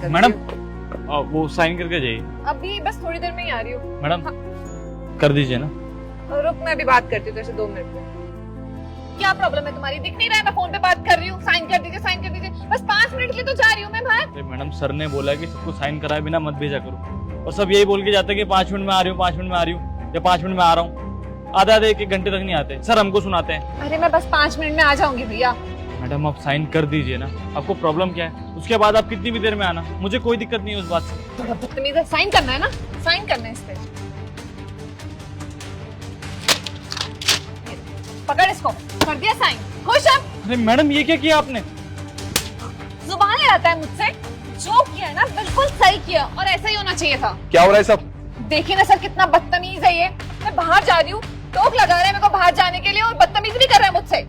कर मैडम रही वो साइन करके जाइए। हूँ। अभी बस थोड़ी देर में ही आ रही हूँ। मैडम हाँ। कर दीजिए ना। रुक, मैं अभी बात करती हूँ तेरे से 2 मिनट में। क्या प्रॉब्लम है तुम्हारी? दिख नहीं रहा है मैं फोन पे बात कर रही हूँ? साइन कर दीजिए, साइन कर दीजिए। बस 5 मिनट के लिए तो जा रही हूँ मैं बाहर। अरे मैडम सर ने बोला है कि सबको साइन कराए बिना मत भेजा करो, और सब यही बोल के जाते हैं कि 5 मिनट में आ रही हूँ, 5 मिनट में आ रही हूँ, या 5 मिनट में आ रहा हूँ। आधे आधे 1-1 घंटे तक नहीं आते सर, हमको सुनाते हैं। अरे मैं बस 5 मिनट में आ जाऊंगी भैया। मैडम आप साइन कर दीजिए ना, आपको प्रॉब्लम क्या है? उसके बाद आप कितनी भी देर में आना, मुझे कोई दिक्कत नहीं है उस बात से। तो बदतमीज है, साइन करना है ना? साइन करना है इस पे। पकड़ इसको। कर दिया साइन? खुश अब? अरे मैडम ये क्या किया आपने? जुबान लड़ाता है मुझसे। जो किया है ना बिल्कुल सही किया, और ऐसा ही होना चाहिए था। क्या हो रहा है सब? देखिए ना सर, कितना बदतमीज है ये। मैं बाहर जा रही हूँ, टोक लगा रहा है मेरे को बाहर जाने के लिए, और बदतमीज भी कर रहा है मुझसे।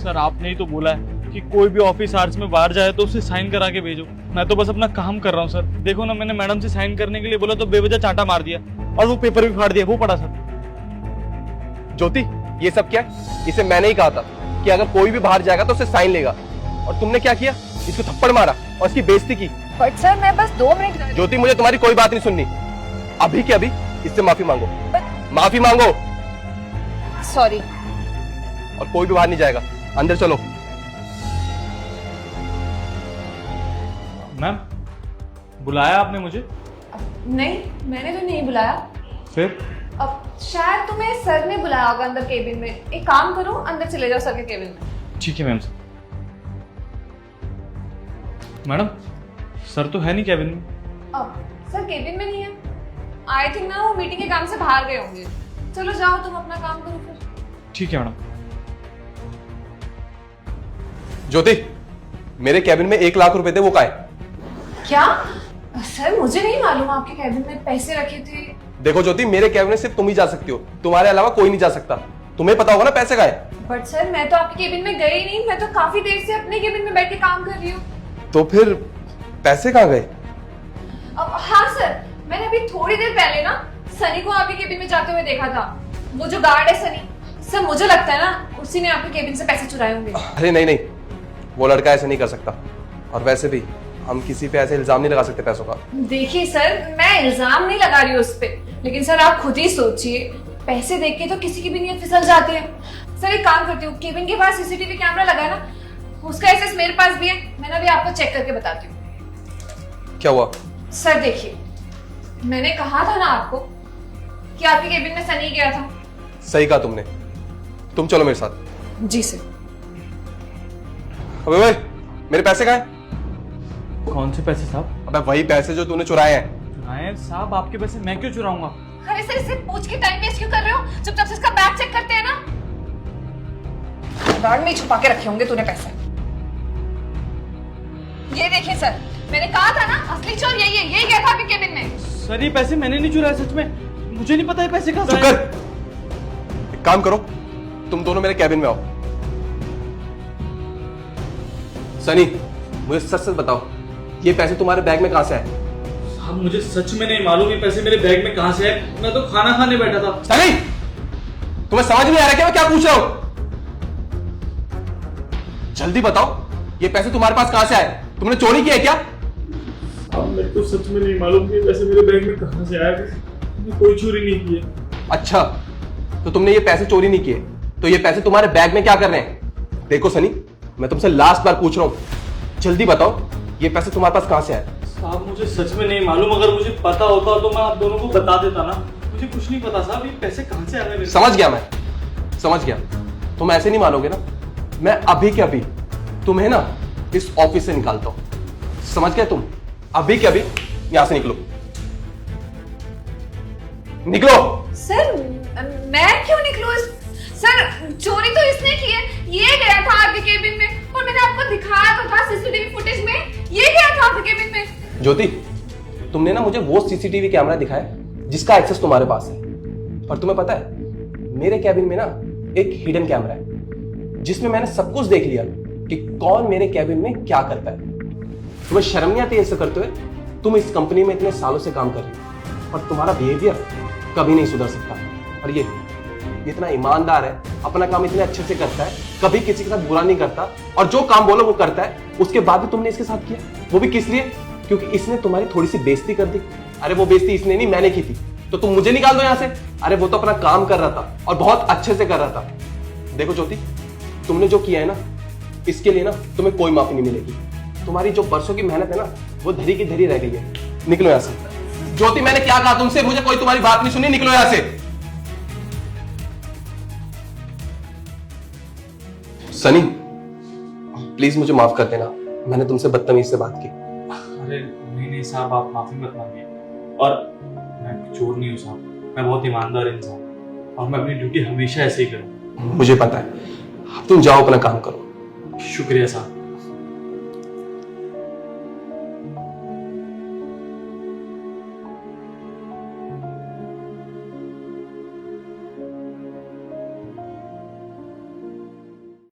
सर आपने ही तो बोला है कि कोई भी ऑफिस आवर्स में बाहर जाए तो उसे साइन करा के भेजो। मैं तो बस अपना काम कर रहा हूँ सर। देखो ना, मैंने मैडम से साइन करने के लिए बोला तो बेवजह चांटा मार दिया, और वो पेपर भी फाड़ दिया। वो पड़ा सर। ज्योति, ये सब क्या है? इसे मैंने ही कहा था कि अगर कोई भी बाहर जाएगा तो उसे साइन लेगा, और तुमने क्या किया? इसको थप्पड़ मारा और इसकी बेइज्जती की। बट सर मैं बस 2 मिनट। ज्योति, मुझे तुम्हारी कोई बात नहीं सुननी। अभी के अभी इससे माफी मांगो, माफी मांगो। सॉरी। और कोई भी बाहर नहीं जाएगा, अंदर चलो। मैम बुलाया आपने मुझे? नहीं, मैंने तो नहीं बुलाया। फिर? अब शायद तुम्हें सर ने बुलाया होगा अंदर केबिन में। एक काम करो, अंदर चले जाओ सर के केबिन में। ठीक है मैम। मैडम सर तो है नहीं कैबिन में। अब सर केबिन में नहीं है। आई थिंक ना वो मीटिंग के काम से बाहर गए होंगे। चलो जाओ, तुम अपना काम करो फिर। ठीक है मैडम। ज्योति, मेरे कैबिन में 1 लाख रुपए थे, वो कहाँ है? क्या? सर मुझे नहीं मालूम आपके कैबिन में पैसे रखे थे। देखो ज्योति, मेरे कैबिन में सिर्फ तुम ही जा सकती हो, तुम्हारे अलावा कोई नहीं जा सकता। तुम्हें पता होगा ना पैसे कहाँ है। बट सर मैं तो आपके केबिन में गई नहीं। मैं तो काफी देर से अपने केबिन में बैठ के काम कर रही हूँ। तो फिर पैसे कहाँ गए? अब हाँ सर, मैंने अभी थोड़ी देर पहले ना सनी को आपके केबिन में जाते हुए देखा था। वो जो गार्ड है सनी, सर मुझे लगता है ना उसी ने आपके केबिन से पैसे चुराए होंगे। अरे नहीं नहीं, वो लड़का ऐसे नहीं कर सकता। और वैसे भी हम किसी पे ऐसे इल्जाम नहीं लगा सकते पैसों का। देखिए सर, मैं इल्जाम नहीं लगा रही हूँ उस पे, लेकिन सर आप खुद ही सोचिए, पैसे देख के तो किसी की भी नीयत फिसल जाती है। सर एक काम करती हूँ, केबिन के पास सीसीटीवी कैमरा लगा है ना, उसका एक्सेस मेरे पास भी है। मैंने अभी आपको चेक करके बताती हूँ। क्या हुआ? सर देखिए, मैंने कहा था ना आपको कि आपके केबिन में सनी गया था। सही कहा तुमने। तुम चलो मेरे साथ। जी सर। अबे भाई, मेरे पैसे कहाँ हैं? कौन से पैसे साहब? अबे वही पैसे जो तूने चुराए हैं। चुराए साहब? आपके पैसे मैं क्यों चुराऊंगा? अरे सर, इससे पूछ के टाइम वेस्ट क्यों कर रहे हो? चुपचाप से इसका बैग चेक करते हैं ना। बैग में ही छुपा के रखे होंगे तूने पैसे। ये देखिए सर, मैंने कहा था ना असली चोर यही है। यही गया था आपके केबिन में। सर ये पैसे मैंने नहीं चुराए, सच में मुझे नहीं पता ये पैसे कहाँ से चुप आए। कर। एक काम करो, तुम दोनों मेरे कैबिन में आओ। सनी, मुझे सच सच बताओ, ये पैसे तुम्हारे बैग में कहां से आए? साहब मुझे सच में नहीं मालूम ये पैसे मेरे बैग में कहां से आए। मैं तो खाना खाने बैठा था। सनी, तुम्हें समझ नहीं आ रहा क्या मैं क्या पूछ रहा हूं? जल्दी बताओ, ये पैसे तुम्हारे पास कहां से आए? तुमने चोरी की है क्या? साहब मेरे को सच में नहीं मालूम कि ये पैसे मेरे बैग में कहां से आए। मैंने कोई चोरी नहीं की है। अच्छा, तो तुमने ये पैसे चोरी नहीं किए, तो ये पैसे तुम्हारे बैग में क्या कर रहे हैं? देखो सनी, मैं तुमसे लास्ट बार पूछ रहा हूं, जल्दी बताओ, ये पैसे तुम्हारे पास कहां से आए? साहब मुझे सच में नहीं मालूम। अगर मुझे पता होता तो मैं आप दोनों को बता देता ना। मुझे कुछ नहीं पता साहब, ये पैसे कहां से आ गए? समझ गया, मैं समझ गया। तुम ऐसे नहीं मानोगे ना, मैं अभी के अभी तुम्हें ना इस ऑफिस से निकालता हूं। समझ गए तुम? अभी के अभी यहां से निकलो, निकलो। सर मैं क्यों निकलूं? सर चोरी तो इसने की है। ये गया था आपके केबिन में, और मैंने आपको दिखाया तो था सीसीटीवी फुटेज में। ये गया था आपके केबिन में। ज्योति, तुमने ना मुझे वो सीसीटीवी कैमरा दिखाया जिसका एक्सेस तुम्हारे पास है। और तुम्हें पता है, मेरे कैबिन में ना एक हिडन कैमरा है जिसमें मैंने सब कुछ देख लिया कि कौन मेरे कैबिन में क्या करता है। तुम्हें शर्म नहीं आती ऐसा करते हुए? तुम इस कंपनी में इतने सालों से काम कर रही हो और तुम्हारा बिहेवियर कभी नहीं सुधर सकता। और ये इतना ईमानदार है, अपना काम इतने अच्छे से करता है, कभी किसी के साथ बुरा नहीं करता, और जो काम बोलो वो करता है। उसके बाद भी तुमने इसके साथ किया, वो भी किस लिए? क्योंकि इसने तुम्हारी थोड़ी सी बेइज्जती कर दी। अरे वो बेइज्जती इसने नहीं, मैंने की थी। तो तुम मुझे निकाल दो यहां से। अरे वो तो अपना काम कर रहा था और बहुत अच्छे से कर रहा था। देखो ज्योति, तुमने जो किया है ना, इसके लिए ना तुम्हें कोई माफी नहीं मिलेगी। तुम्हारी जो बरसों की मेहनत है ना, वो धरी की धरी रह गई है। निकलो यहां से। ज्योति, मैंने क्या कहा तुमसे? मुझे कोई तुम्हारी बात नहीं सुनी। निकलो यहां से। सनी, प्लीज मुझे माफ कर देना, मैंने तुमसे बदतमीज से बात की। अरे नहीं साहब, आप माफी मत मांगिए। और मैं चोर नहीं हूँ साहब, मैं बहुत ईमानदार इंसान और मैं अपनी ड्यूटी हमेशा ऐसे ही करूँ। मुझे पता है। अब तुम जाओ, अपना काम करो। शुक्रिया साहब।